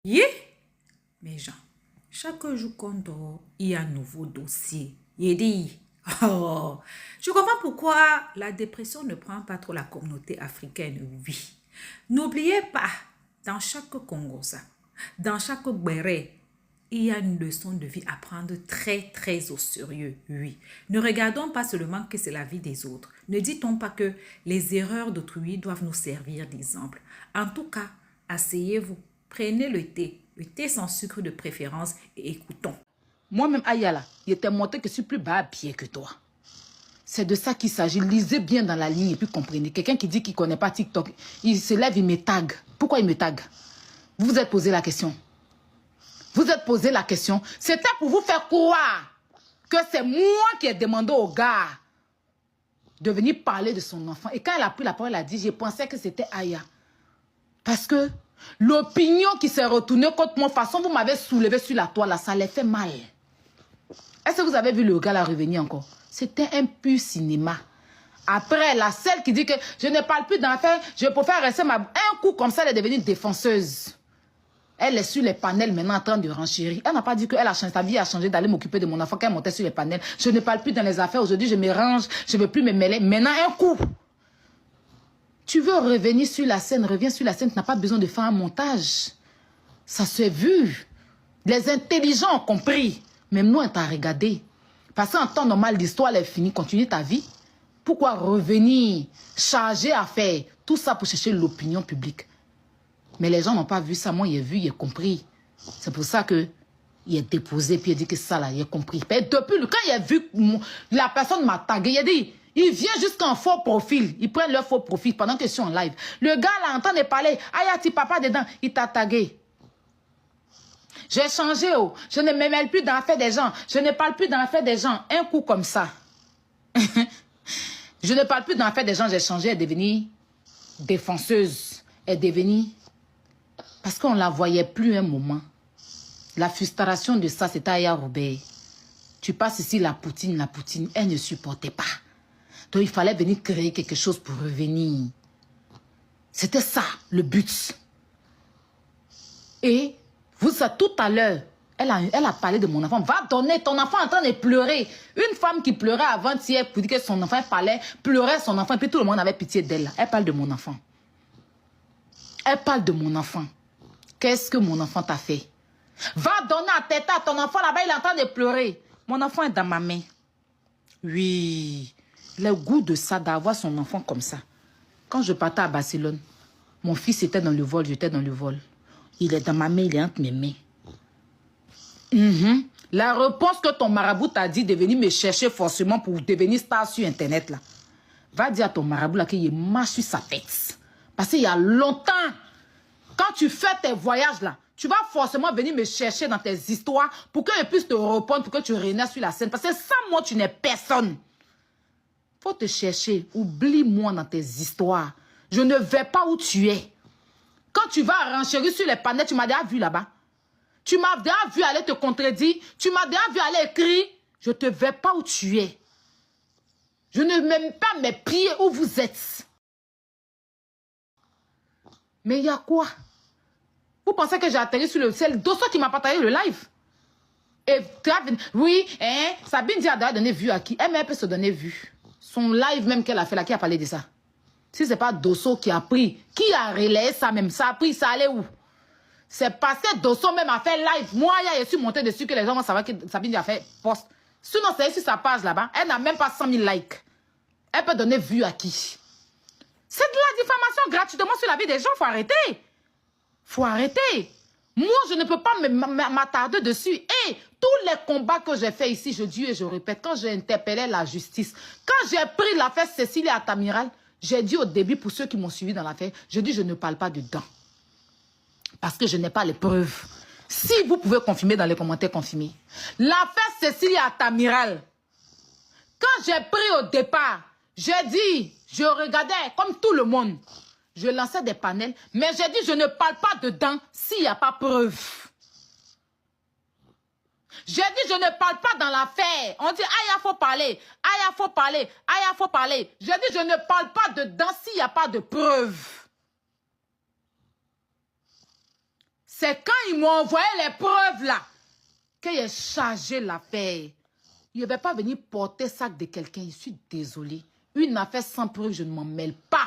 Yeah, mes gens, chaque jour qu'on dort, il y a un nouveau dossier. Il dit, oh, je comprends pourquoi la dépression ne prend pas trop la communauté africaine, oui. N'oubliez pas, dans chaque Congosa, dans chaque Béré, il y a une leçon de vie à prendre très, très au sérieux, oui. Ne regardons pas seulement que c'est la vie des autres. Ne dit-on pas que les erreurs d'autrui doivent nous servir d'exemple. En tout cas, asseyez-vous, prenez le thé sans sucre de préférence et écoutons. Moi-même, Ayala, il était montré que je suis plus bas pied que toi. C'est de ça qu'il s'agit. Lisez bien dans la ligne et puis comprenez. Quelqu'un qui dit qu'il ne connaît pas TikTok, il se lève, il me tag. Pourquoi il me tag? Vous vous êtes posé la question. Vous êtes posé la question. C'était pour vous faire croire que c'est moi qui ai demandé au gars de venir parler de son enfant. Et quand elle a pris la parole, elle a dit, je pensais que c'était Aya. Parce que l'opinion qui s'est retournée contre moi, façon vous m'avez soulevé sur la toile, là, ça les fait mal. Est-ce que vous avez vu le gars là revenir encore? C'était un pur cinéma. Après, la celle qui dit que je ne parle plus d'enfants, je préfère rester un coup comme ça, elle est devenue défenseuse. Elle est sur les panels maintenant en train de renchérir. Elle n'a pas dit qu'elle a changé, sa vie a changé d'aller m'occuper de mon enfant quand elle montait sur les panels. Je ne parle plus dans les affaires. Aujourd'hui, je me range, je ne veux plus me mêler. Maintenant, un coup. Tu veux revenir sur la scène, reviens sur la scène, tu n'as pas besoin de faire un montage. Ça s'est vu. Les intelligents ont compris. Même nous, on t'a regardé. Parce qu'en temps normal, l'histoire est finie. Continue ta vie. Pourquoi revenir, charger à faire tout ça pour chercher l'opinion publique? Mais les gens n'ont pas vu ça. Moi, il a vu, il a compris. C'est pour ça que il a déposé, puis il a dit que ça, là, il a compris. Mais depuis, quand il a vu, la personne m'a tagué, il a dit, il vient jusqu'en faux profil. Ils prennent leur faux profil pendant que je suis en live. Le gars, là, en train de parler, Ayati papa dedans, il t'a tagué. J'ai changé, oh. Je ne me mêle plus dans l'affaire des gens. Je ne parle plus dans l'affaire des gens. Un coup comme ça. Je ne parle plus dans l'affaire des gens. J'ai changé. Elle est devenue défenseuse. Elle est devenue... Parce qu'on ne la voyait plus un moment. La frustration de ça, c'était Aya Robert. Tu passes ici, la poutine, elle ne supportait pas. Donc il fallait venir créer quelque chose pour revenir. C'était ça, le but. Et... vous savez, tout à l'heure, elle a parlé de mon enfant. Va donner ton enfant en train de pleurer. Une femme qui pleurait avant-hier pour dire que son enfant pleurait son enfant, et puis tout le monde avait pitié d'elle. Elle parle de mon enfant. Elle parle de mon enfant. Qu'est-ce que mon enfant t'a fait? Va donner à tête à ton enfant là-bas, il est en train de pleurer. Mon enfant est dans ma main. Oui, le goût de ça, d'avoir son enfant comme ça. Quand je partais à Barcelone, mon fils était dans le vol, j'étais dans le vol. Il est dans ma main, il est entre mes mains. La réponse que ton marabout t'a dit de venir me chercher forcément pour devenir star sur Internet, là. Va dire à ton marabout là qu'il marche sur sa tête. Parce qu'il y a longtemps, quand tu fais tes voyages là, tu vas forcément venir me chercher dans tes histoires pour que je puisse te répondre, pour que tu renaisses sur la scène. Parce que sans moi, tu n'es personne. Faut te chercher. Oublie-moi dans tes histoires. Je ne vais pas où tu es. Quand tu vas renchérir sur les panels, tu m'as déjà vu là-bas. Tu m'as déjà vu aller te contredire. Tu m'as déjà vu aller écrire. Je ne te vais pas où tu es. Je ne mets même pas mes pieds où vous êtes. Mais il y a quoi? Vous pensez que j'ai atterri sur le ciel? Dosso qui m'a partagé le live. Et oui, hein, Sabine dit à donner vue à qui? Elle peut se donner vue. Son live même qu'elle a fait là, qui a parlé de ça? Si ce n'est pas Dosso qui a pris, qui a relayé ça même, ça a pris, ça allait où? C'est parce que Dosso même a fait live. Moi, je suis monté dessus que les gens vont savoir que Sabine a fait post. Sinon, c'est sur sa page là-bas. Elle n'a même pas 100 000 likes. Elle peut donner vue à qui? C'est de la diffamation gratuitement sur la vie des gens. Faut arrêter. Faut arrêter. Moi, je ne peux pas m'attarder dessus. Et tous les combats que j'ai fait ici, je dis et je répète, quand j'ai interpellé la justice, quand j'ai pris l'affaire Cécile Atamiral, j'ai dit au début, pour ceux qui m'ont suivi dans l'affaire, je dis je ne parle pas dedans. Parce que je n'ai pas les preuves. Si vous pouvez confirmer dans les commentaires, confirmez. L'affaire Cécile Atamiral, quand j'ai pris au départ, j'ai dit, je regardais comme tout le monde. Je lançais des panels, mais j'ai dit je ne parle pas dedans s'il n'y a pas preuve. J'ai dit je ne parle pas dans l'affaire. On dit Aya faut parler, Aya faut parler, Aya faut parler. J'ai dit je ne parle pas dedans s'il n'y a pas de preuve. C'est quand ils m'ont envoyé les preuves là, qu'il a chargé l'affaire. Il ne va pas venir porter ça de quelqu'un. Je suis désolée. Une affaire sans preuve, je ne m'en mêle pas.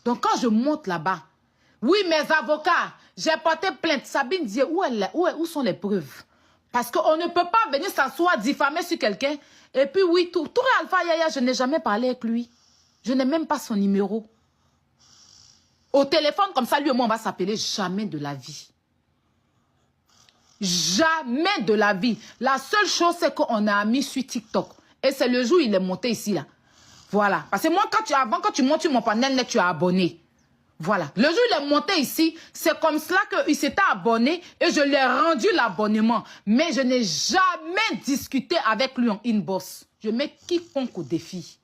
Donc quand je monte là-bas, oui, mes avocats, j'ai porté plainte. Sabine dit, où sont les preuves? Parce qu'on ne peut pas venir s'asseoir, diffamer sur quelqu'un. Et puis oui, Touré Alpha Yaya, je n'ai jamais parlé avec lui. Je n'ai même pas son numéro. Au téléphone, comme ça, lui et moi, on va s'appeler jamais de la vie. Jamais de la vie. La seule chose, c'est qu'on a mis sur TikTok. Et c'est le jour où il est monté ici, là. Voilà. Parce que moi, avant, quand tu montes sur mon panel, tu as abonné. Voilà. Le jour où il est monté ici, c'est comme cela qu'il s'était abonné et je lui ai rendu l'abonnement. Mais je n'ai jamais discuté avec lui en inbox. Je mets quiconque au défi.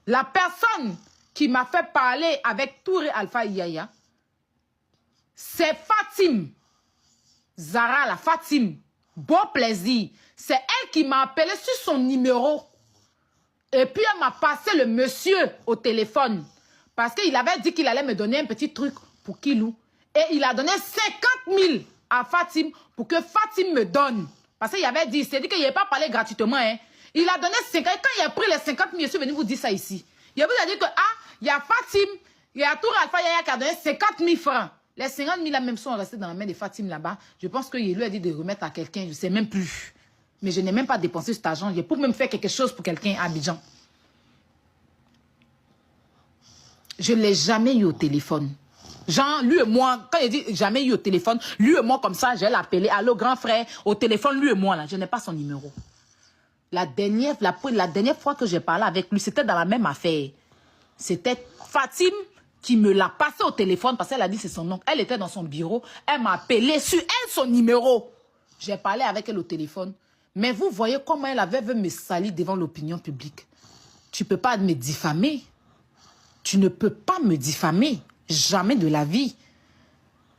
La personne qui m'a fait parler avec Touré Alpha Yaya, c'est Fatim. Zara, la Fatim. Bon plaisir. C'est elle qui m'a appelé sur son numéro. Et puis elle m'a passé le monsieur au téléphone. Parce qu'il avait dit qu'il allait me donner un petit truc pour Kilou. Et il a donné 50 000 à Fatim pour que Fatim me donne. Parce qu'il avait dit, c'est dit qu'il n'avait pas parlé gratuitement. Hein. Il a donné 50 000. Quand il a pris les 50 000, je suis venu vous dire ça ici. Il vous a dit que, il y a Fatim, il y a Touré Alpha Yaya qui a donné 50 000 francs. Les 50 000 là même sont restés dans la main de Fatim là-bas. Je pense qu'il lui a dit de remettre à quelqu'un, je ne sais même plus. Mais je n'ai même pas dépensé cet argent. Je peux même faire quelque chose pour quelqu'un à Abidjan. Je ne l'ai jamais eu au téléphone. Genre, lui et moi, quand il dit jamais eu au téléphone, lui et moi comme ça, je vais l'appeler. Allô, grand frère, au téléphone, lui et moi là, je n'ai pas son numéro. La dernière fois que j'ai parlé avec lui, c'était dans la même affaire. C'était Fatim qui me l'a passé au téléphone parce qu'elle a dit c'est son nom. Elle était dans son bureau, elle m'a appelé sur elle son numéro. J'ai parlé avec elle au téléphone. Mais vous voyez comment elle avait veut me salir devant l'opinion publique. Tu ne peux pas me diffamer. Tu ne peux pas me diffamer. Jamais de la vie.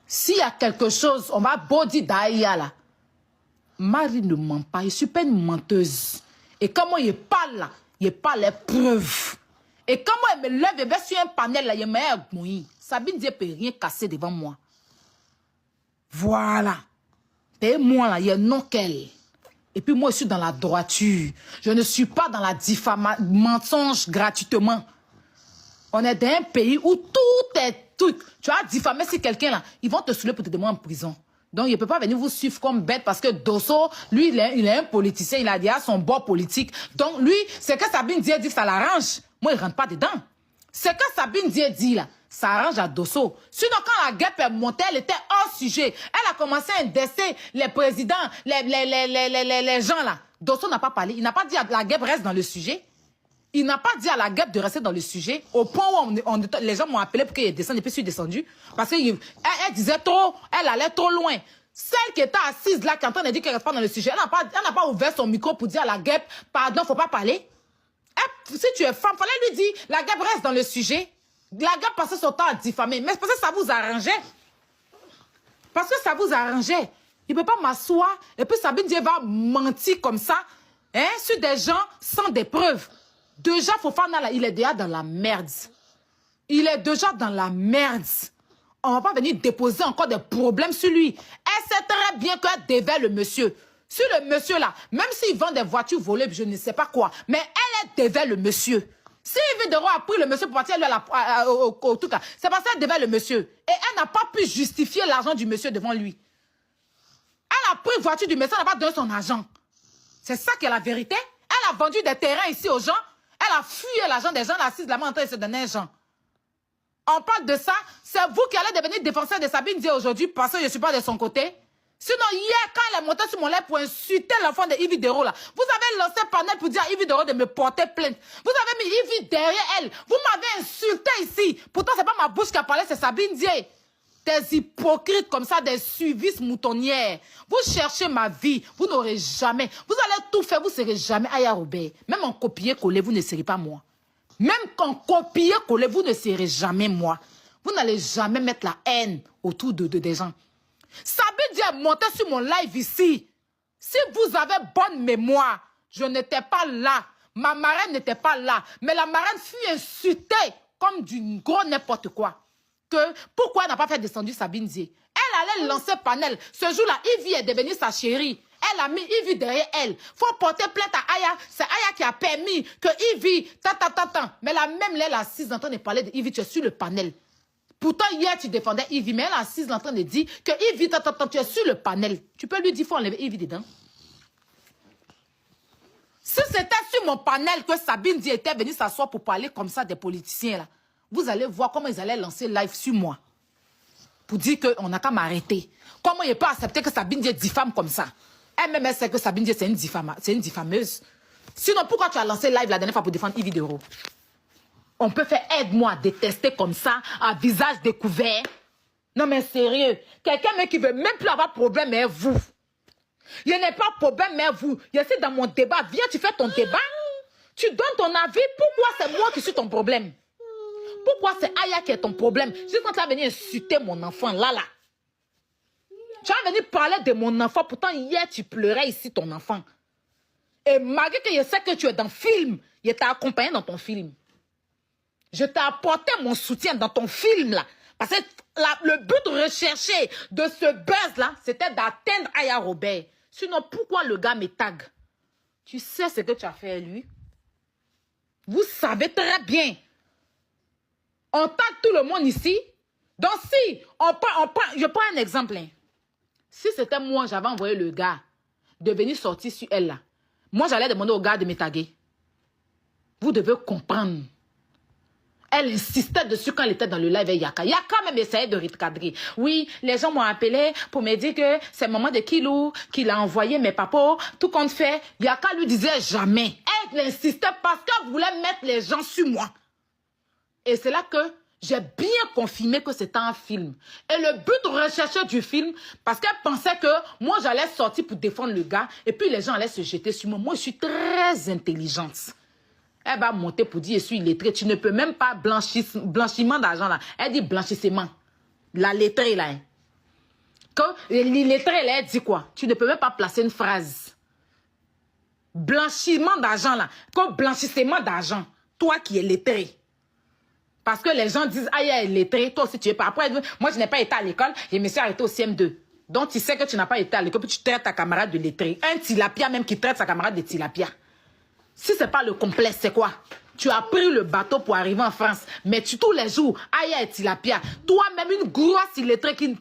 S'il y a quelque chose, on va body d'aïa là. Marie ne ment pas. Je suis pas une menteuse. Et comment il parle là, il parle les preuves. Et comment elle me lève et va sur un panel là, il me dit, Sabine Dieu peut rien casser devant moi. Voilà. Et moi là, il y a non qu'elle. Et puis moi, je suis dans la droiture. Je ne suis pas dans la diffamation, mensonge gratuitement. On est dans un pays où tout est truc. Tu as diffamé si quelqu'un là, ils vont te soulever pour te demander en prison. Donc, il ne peut pas venir vous suivre comme bête parce que Dosso, lui, il est un politicien, il a déjà son bord politique. Donc, lui, c'est que Sabine Dié dit que ça l'arrange. Moi, il ne rentre pas dedans. C'est que Sabine Dié dit là, ça arrange à Dosso. Sinon, quand la guêpe est montée, elle était hors sujet. Elle a commencé à indexer les présidents, les gens là. Dosso n'a pas parlé. Il n'a pas dit à la guêpe reste dans le sujet. Il n'a pas dit à la guêpe de rester dans le sujet, au point où les gens m'ont appelé pour qu'il descende et puis je suis descendu. Parce qu'elle disait trop, elle allait trop loin. Celle qui était assise là, qui est en train de dire qu'elle ne reste pas dans le sujet, elle n'a pas ouvert son micro pour dire à la guêpe, pardon, il ne faut pas parler. Si tu es femme, il fallait lui dire, la guêpe reste dans le sujet. La guêpe passait son temps à diffamer. Mais c'est parce que ça vous arrangeait. Parce que ça vous arrangeait. Il ne peut pas m'asseoir et puis Sabine Dié va mentir comme ça, hein, sur des gens sans des preuves. Déjà, Fofana, là, il est déjà dans la merde. Il est déjà dans la merde. On ne va pas venir déposer encore des problèmes sur lui. Elle sait très bien qu'elle devait le monsieur. Sur le monsieur, là, même s'il vend des voitures volées, je ne sais pas quoi, mais elle devait le monsieur. Si Yves Dero a pris le monsieur pour partir au tout cas, c'est parce qu'elle devait le monsieur. Et elle n'a pas pu justifier l'argent du monsieur devant lui. Elle a pris une voiture du monsieur, elle n'a pas donné son argent. C'est ça qui est la vérité. Elle a vendu des terrains ici aux gens. Elle a fui l'argent des gens, elle assise là-bas en train de se donner l'argent. On parle de ça, c'est vous qui allez devenir défenseur de Sabine Dié aujourd'hui parce que je ne suis pas de son côté. Sinon, hier, quand elle est montée sur mon lait pour insulter l'enfant de Yves Dero, là, vous avez lancé panel pour dire à Yves Dero de me porter plainte. Vous avez mis Yves derrière elle. Vous m'avez insulté ici. Pourtant, ce n'est pas ma bouche qui a parlé, c'est Sabine Dié. Des hypocrites comme ça, des suivistes moutonnières. Vous cherchez ma vie, vous n'aurez jamais. Vous allez tout faire, vous ne serez jamais Aya Robert. Même en copier-coller, vous ne serez pas moi. Même qu'en copier-coller, vous ne serez jamais moi. Vous n'allez jamais mettre la haine autour des gens. Sabine Dié est monté sur mon live ici. Si vous avez bonne mémoire, je n'étais pas là. Ma marraine n'était pas là. Mais la marraine fut insultée comme du gros n'importe quoi. que pourquoi elle n'a pas fait descendre Sabine Dié. Elle allait lancer panel. Ce jour-là, Ivy est devenue sa chérie. Elle a mis Ivy derrière elle. Faut porter plainte à Aya. C'est Aya qui a permis que Ivy... Mais la même, elle a assise en train de parler de Ivy. Tu es sur le panel. Pourtant, hier, tu défendais Ivy. Mais elle a assise en train de dire que Ivy... Tu es sur le panel. Tu peux lui dire, faut enlever Ivy dedans. Si c'était sur mon panel que Sabine Dié était venue s'asseoir pour parler comme ça des politiciens, là, vous allez voir comment ils allaient lancer live sur moi. Pour dire qu'on n'a qu'à m'arrêter. Comment il peut accepter que Sabine Dié diffame comme ça? Elle-même, elle sait que Sabine Dié, c'est une diffameuse. Sinon, pourquoi tu as lancé live la dernière fois pour défendre Ivy Dero? On peut faire aide-moi à détester comme ça, à visage découvert. Non, mais sérieux. Quelqu'un qui veut même plus avoir problème, mais vous. Il n'y a pas de problème, mais vous. Je suis dans mon débat. Viens, tu fais ton débat. Tu donnes ton avis. Pourquoi c'est moi qui suis ton problème? Pourquoi c'est Aya qui est ton problème? Juste quand tu as venu insulter mon enfant, là. Tu as venu parler de mon enfant. Pourtant, hier, tu pleurais ici, ton enfant. Et malgré que je sais que tu es dans le film, je t'ai accompagné dans ton film. Je t'ai apporté mon soutien dans ton film, là. Parce que le but recherché de ce buzz-là, c'était d'atteindre Aya Robert. Sinon, pourquoi le gars me tag? Tu sais ce que tu as fait à lui? Vous savez très bien. On tag tout le monde ici. Donc si, je prends un exemple. Hein. Si c'était moi, j'avais envoyé le gars de venir sortir sur elle là. Moi, j'allais demander au gars de me taguer. Vous devez comprendre. Elle insistait dessus quand elle était dans le live avec Yaka. Yaka même essayait de recadrer. Oui, les gens m'ont appelé pour me dire que c'est maman de Kilou qui l'a envoyé mes papas. Tout compte fait, Yaka lui disait jamais. Elle insistait parce qu'elle voulait mettre les gens sur moi. Et c'est là que j'ai bien confirmé que c'était un film. Et le but recherché du film, parce qu'elle pensait que moi j'allais sortir pour défendre le gars et puis les gens allaient se jeter sur moi. Moi je suis très intelligente. Elle va monter pour dire je suis illettrée. Tu ne peux même pas blanchiment d'argent là. Elle dit blanchissement. La lettrée là. Hein. Quand l'illettrée là, elle dit quoi? Tu ne peux même pas placer une phrase. Blanchiment d'argent là. Comme blanchissement d'argent. Toi qui es lettré. Parce que les gens disent aïe, elle est lettrée. Toi aussi tu es pas. Après, moi je n'ai pas été à l'école. Je me suis arrêtée au CM2. Donc tu sais que tu n'as pas été à l'école. Puis tu traites ta camarade de lettré. Un tilapia même qui traite sa camarade de tilapia. Si ce n'est pas le complexe, c'est quoi? Tu as pris le bateau pour arriver en France. Mais tous les jours, Aya et Tilapia. Toi-même, une grosse illettrée qui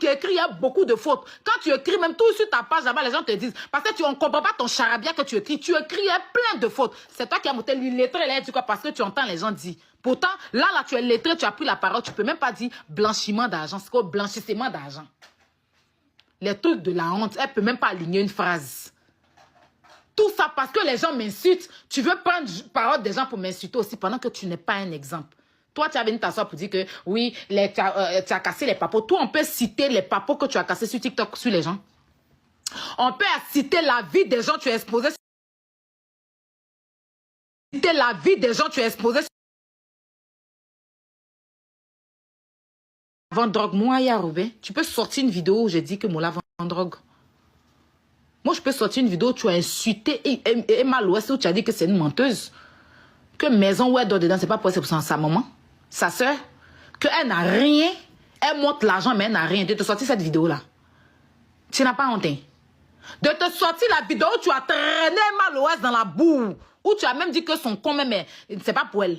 écrit beaucoup de fautes. Quand tu écris, même tout sur ta page là-bas, les gens te disent. Parce que on ne comprend pas ton charabia que tu écris. Tu écris plein de fautes. C'est toi qui as monté l'illettrée là, tu quoi? Parce que tu entends les gens dire. Pourtant, là, tu es lettré, tu as pris la parole. Tu ne peux même pas dire blanchiment d'argent. C'est quoi? Blanchissement d'argent. Les trucs de la honte, elle ne peut même pas aligner une phrase. Tout ça parce que les gens m'insultent. Tu veux prendre parole des gens pour m'insulter aussi pendant que tu n'es pas un exemple. Toi, tu as venu t'asseoir pour dire que oui, tu as cassé les papos. Toi, on peut citer les papos que tu as cassés sur TikTok sur les gens. On peut citer la vie des gens que tu as exposés. Citer la vie des gens que tu as exposés. Vendre drogue. Moi, Robin, tu peux sortir une vidéo où j'ai dit que Mola vend drogue. Moi, je peux sortir une vidéo où tu as insulté Emma Louest, où tu as dit que c'est une menteuse. Que maison où elle dort dedans, c'est pas possible pour sa maman, sa soeur. Qu'elle n'a rien. Elle monte l'argent, mais elle n'a rien. De te sortir cette vidéo-là. Tu n'as pas honte. De te sortir la vidéo où tu as traîné Emma Louest dans la boue. Où tu as même dit que son con, mais c'est pas pour elle.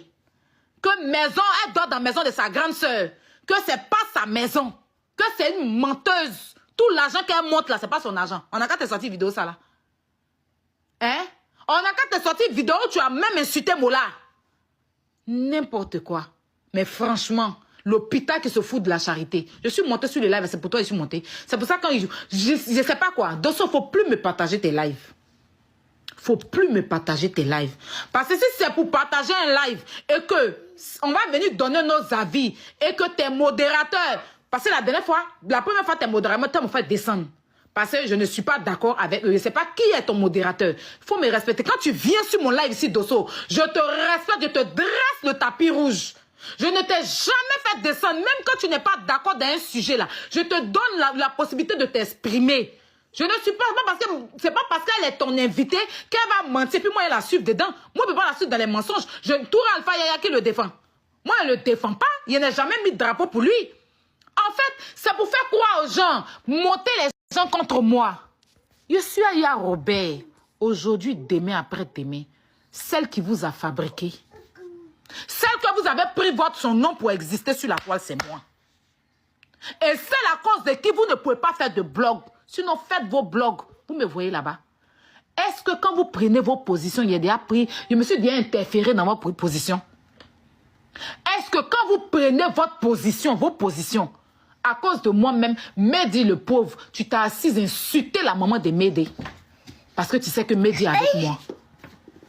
Que maison, elle dort dans la maison de sa grande soeur. Que c'est pas sa maison. Que c'est une menteuse. Tout l'argent qu'elle monte là, c'est pas son argent. On a qu'à te sortir vidéo ça là. Hein? On a qu'à te sortir vidéo où tu as même insulté Mola. N'importe quoi. Mais franchement, l'hôpital qui se fout de la charité. Je suis montée sur les lives, c'est pour toi que je suis montée. C'est pour ça que quand je sais pas quoi. Donc, il faut plus me partager tes lives. Faut plus me partager tes lives. Parce que si c'est pour partager un live et que on va venir donner nos avis et que tes modérateurs... Parce que la première fois, tes modérateurs m'ont fait descendre. Parce que je ne suis pas d'accord avec eux. Je ne sais pas qui est ton modérateur. Il faut me respecter. Quand tu viens sur mon live ici, Dosso, je te respecte, je te dresse le tapis rouge. Je ne t'ai jamais fait descendre, même quand tu n'es pas d'accord dans un sujet là. Je te donne la possibilité de t'exprimer. Je ne suis pas parce que c'est pas parce qu'elle est ton invitée qu'elle va mentir. Puis moi, elle la suivre dedans. Moi, je ne peux pas la suivre dans les mensonges. Tout Alpha Yaya qui le défend. Moi, je ne le défends pas. Il n'a jamais mis de drapeau pour lui. En fait, c'est pour faire croire aux gens, monter les gens contre moi. Je suis Aya Robert. Aujourd'hui, demain, après-demain, celle qui vous a fabriqué, celle que vous avez pris son nom pour exister sur la toile, c'est moi. Et c'est la cause de qui vous ne pouvez pas faire de blog. Sinon, faites vos blogs. Vous me voyez là-bas. Est-ce que quand vous prenez vos positions, il y a déjà pris, je me suis déjà interféré dans vos positions. Est-ce que quand vous prenez votre position, vos positions, à cause de moi-même, Mehdi le pauvre, tu t'as assise insulter la maman de Mehdi. Parce que tu sais que Mehdi est avec moi.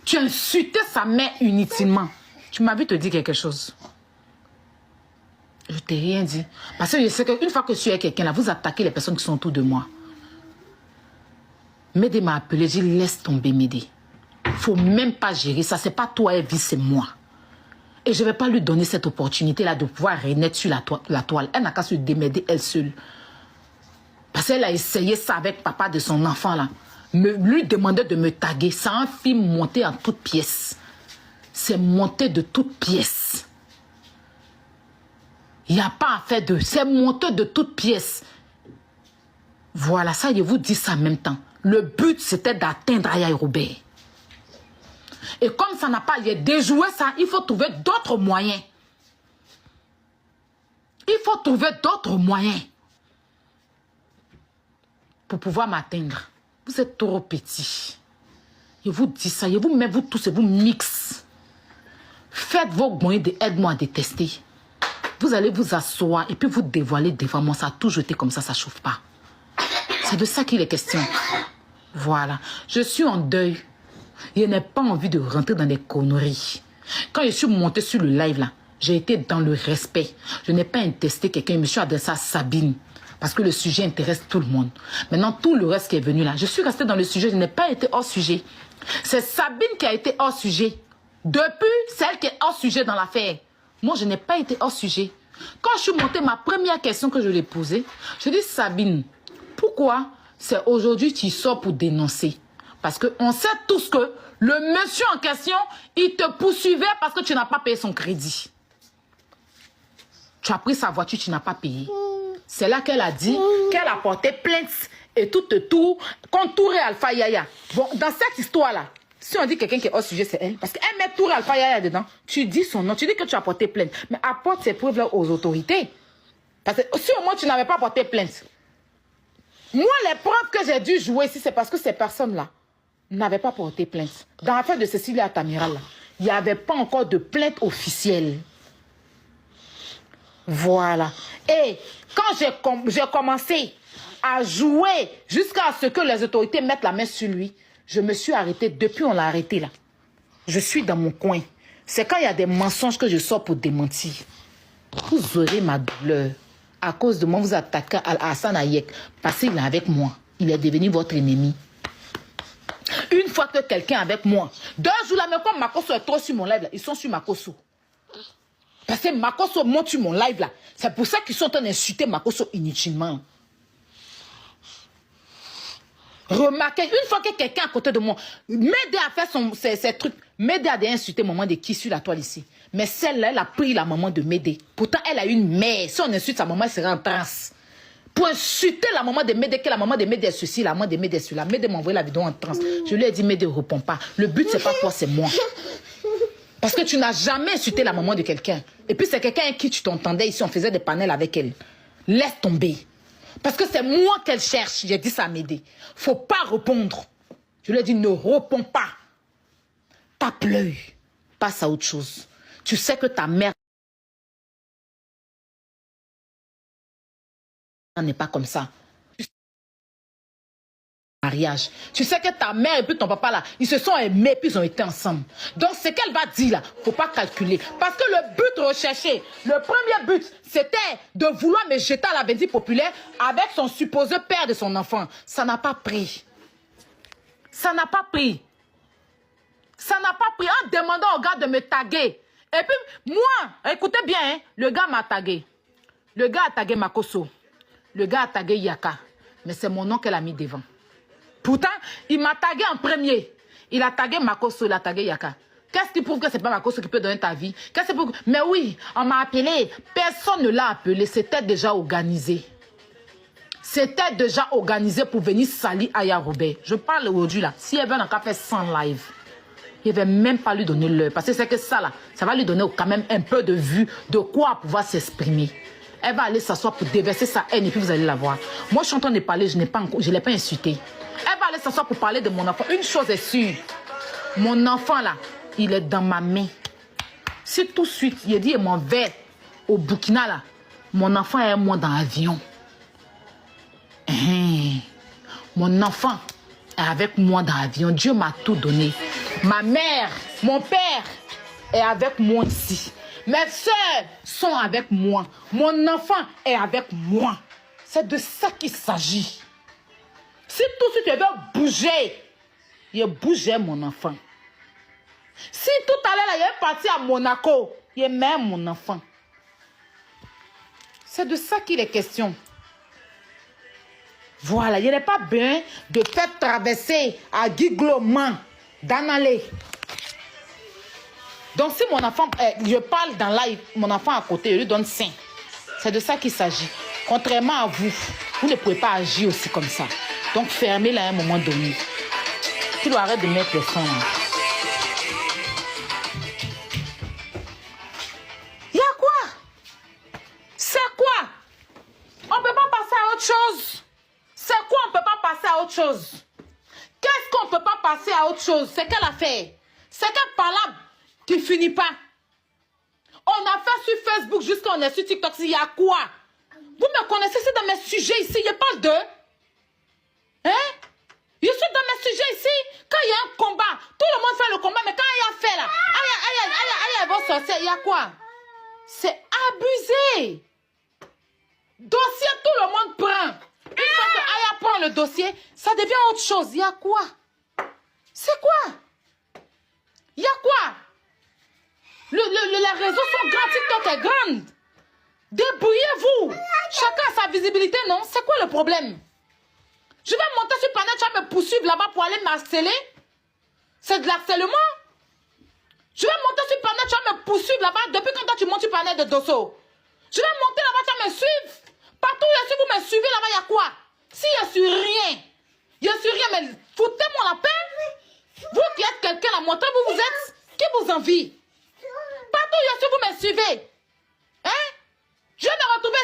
Tu as insulté sa mère inutilement. Tu m'as vu te dire quelque chose. Je t'ai rien dit. Parce que je sais qu'une fois que je suis avec quelqu'un là, vous attaquez les personnes qui sont autour de moi. Mehdi m'a appelé, j'ai dit laisse tomber Mehdi. Faut même pas gérer ça. C'est pas toi, Evie, c'est moi. Et je ne vais pas lui donner cette opportunité-là de pouvoir renaître sur la toile. Elle n'a qu'à se démerder elle seule. Parce qu'elle a essayé ça avec papa de son enfant là. Lui demandait de me taguer. C'est un film monté en toutes pièces. C'est monté de toutes pièces. Il n'y a pas à faire de... C'est monté de toutes pièces. Voilà, ça, je vous dis ça en même temps. Le but, c'était d'atteindre Aya Robert. Et comme ça n'a pas déjoué ça, il faut trouver d'autres moyens. Il faut trouver d'autres moyens pour pouvoir m'atteindre. Vous êtes trop petits. Je vous dis ça, je vous mets vous tous et vous mixe. Faites vos moyens d'aide-moi à détester. Vous allez vous asseoir et puis vous dévoiler devant moi. Ça a toujours été comme ça ne chauffe pas. C'est de ça qu'il est question. Voilà. Je suis en deuil. Je n'ai pas envie de rentrer dans des conneries. Quand je suis montée sur le live là, j'ai été dans le respect. Je n'ai pas intesté quelqu'un, je me suis adressée à Sabine. Parce que le sujet intéresse tout le monde. Maintenant, tout le reste qui est venu là, je suis restée dans le sujet, je n'ai pas été hors sujet. C'est Sabine qui a été hors sujet. Depuis, c'est elle qui est hors sujet dans l'affaire. Moi, je n'ai pas été hors sujet. Quand je suis montée, ma première question que je lui ai posée, je dis Sabine, pourquoi c'est aujourd'hui que tu sors pour dénoncer? Parce qu'on sait tous que le monsieur en question, il te poursuivait parce que tu n'as pas payé son crédit. Tu as pris sa voiture, tu n'as pas payé. C'est là qu'elle a dit qu'elle a porté plainte et tout contre Touré Alpha Yaya. Bon, dans cette histoire-là, si on dit quelqu'un qui est hors sujet, c'est elle. Parce qu'elle met Touré Alpha Yaya dedans. Tu dis son nom, tu dis que tu as porté plainte. Mais apporte ces preuves-là aux autorités. Parce que si au moins tu n'avais pas porté plainte. Moi, les preuves que j'ai dû jouer ici, c'est parce que ces personnes-là n'avaient pas porté plainte. Dans l'affaire de Cécilia Atamiral, il n'y avait pas encore de plainte officielle. Voilà. Et quand j'ai commencé à jouer jusqu'à ce que les autorités mettent la main sur lui, je me suis arrêtée. Depuis, on l'a arrêté là. Je suis dans mon coin. C'est quand il y a des mensonges que je sors pour démentir. Vous aurez ma douleur. À cause de moi, vous attaquez Hassan Ayek. Parce qu'il est avec moi. Il est devenu votre ennemi. Une fois que quelqu'un est avec moi, 2 jours là, même quand Makosso est trop sur mon live là, ils sont sur Makosso. Parce que Makosso monte sur mon live là. C'est pour ça qu'ils sont en train d'insulter Makosso inutilement. Remarquez, une fois que quelqu'un à côté de moi, Mehdi a fait ses trucs. Mehdi a déjà insulté maman de qui sur la toile ici. Mais celle-là, elle a pris la maman de Mehdi. Pourtant, elle a une mère. Si on insulte sa maman, elle sera en transe. Pour insulter la maman de Mehdi, que la maman de Mehdi est ceci, la maman de Mehdi est cela. Mehdi m'a envoyé la vidéo en transe. Je lui ai dit, Mehdi ne répond pas. Le but, c'est pas toi, c'est moi. Parce que tu n'as jamais insulté la maman de quelqu'un. Et puis, c'est quelqu'un avec qui tu t'entendais ici, on faisait des panels avec elle. Laisse tomber. Parce que c'est moi qu'elle cherche. J'ai dit ça à Mehdi. Faut pas répondre. Je lui ai dit, ne réponds pas. Tape l'œil. Passe à autre chose. Tu sais que ta mère n'est pas comme ça. Mariage. Tu sais que ta mère et puis ton papa là, ils se sont aimés puis ils ont été ensemble. Donc ce qu'elle va dire là, faut pas calculer. Parce que le but recherché, le premier but, c'était de vouloir me jeter à la bendie populaire avec son supposé père de son enfant. Ça n'a pas pris. Ça n'a pas pris. Ça n'a pas pris en demandant au gars de me taguer. Et puis moi, écoutez bien, hein, le gars m'a tagué. Le gars a tagué Makosso. Le gars a tagué Yaka. Mais c'est mon nom qu'elle a mis devant. Pourtant, il m'a tagué en premier. Il a tagué Makosso, il a tagué Yaka. Qu'est-ce qui prouve que c'est pas ma cause qui peut donner ta vie? Qu'est-ce qui prouve? Mais oui, on m'a appelé. Personne ne l'a appelé. C'était déjà organisé. C'était déjà organisé pour venir salir Aya Robert. Je parle aujourd'hui là. Si elle veut en faire 100 live, il ne va même pas lui donner l'heure. Parce que c'est que ça là, ça va lui donner quand même un peu de vue de quoi pouvoir s'exprimer. Elle va aller s'asseoir pour déverser sa haine et puis vous allez la voir. Moi je suis en train de parler, je ne l'ai pas insulté. Elle va aller s'asseoir pour parler de mon enfant. Une chose est sûre, mon enfant là, il est dans ma main. Si tout de suite, il dit, il m'en va au Burkina là, mon enfant est moi dans l'avion. Mon enfant est avec moi dans l'avion. Dieu m'a tout donné. Ma mère, mon père est avec moi ici. Mes soeurs sont avec moi. Mon enfant est avec moi. C'est de ça qu'il s'agit. Si tout de suite tu veux bouger, il bougeait mon enfant. Si tout à l'heure il est parti à Monaco, il est même mon enfant. C'est de ça qu'il est question. Voilà, il n'est pas bien de faire traverser à Guigloman, d'Analé. Donc si mon enfant, je parle dans live, mon enfant à côté, je lui donne 5. C'est de ça qu'il s'agit. Contrairement à vous, vous ne pouvez pas agir aussi comme ça. Donc fermez-la à un moment donné. Tu dois arrêter de mettre le son. Il y a quoi? C'est quoi? On ne peut pas passer à autre chose. C'est quoi on ne peut pas passer à autre chose? Qu'est-ce qu'on ne peut pas passer à autre chose? C'est quelle affaire? C'est quelle parole qui finit pas? On a fait sur Facebook jusqu'à on est sur TikTok. Il y a quoi? Vous me connaissez, c'est dans mes sujets ici. Je parle d'eux. Hein? Je suis dans mes sujets ici. Quand il y a un combat, tout le monde fait le combat. Mais quand il y a fait là, aïe, vos sorciers, il y a quoi? C'est abusé. Dossier, tout le monde prend. Une fois que Aya prend le dossier, ça devient autre chose. Il y a quoi? C'est quoi? Il y a quoi? Les réseaux sont grands, TikTok est grande. Débrouillez-vous. Chacun a sa visibilité, non? C'est quoi le problème? Je vais monter sur Planète, tu vas me poursuivre là-bas pour aller m'harceler? C'est de l'harcèlement? Je vais monter sur Planète, tu vas me poursuivre là-bas. Depuis quand toi tu montes sur Planète de Dosso? Je vais monter là-bas, tu vas me suivre. Partout où vous me suivez là-bas, il y a quoi? Si il y a sur rien, il y a sur rien, mais foutez-moi la paix. Vous qui êtes quelqu'un là, montrez-vous vous êtes. Qui vous envie? Partout où vous me suivez. Hein? Je vais me retrouver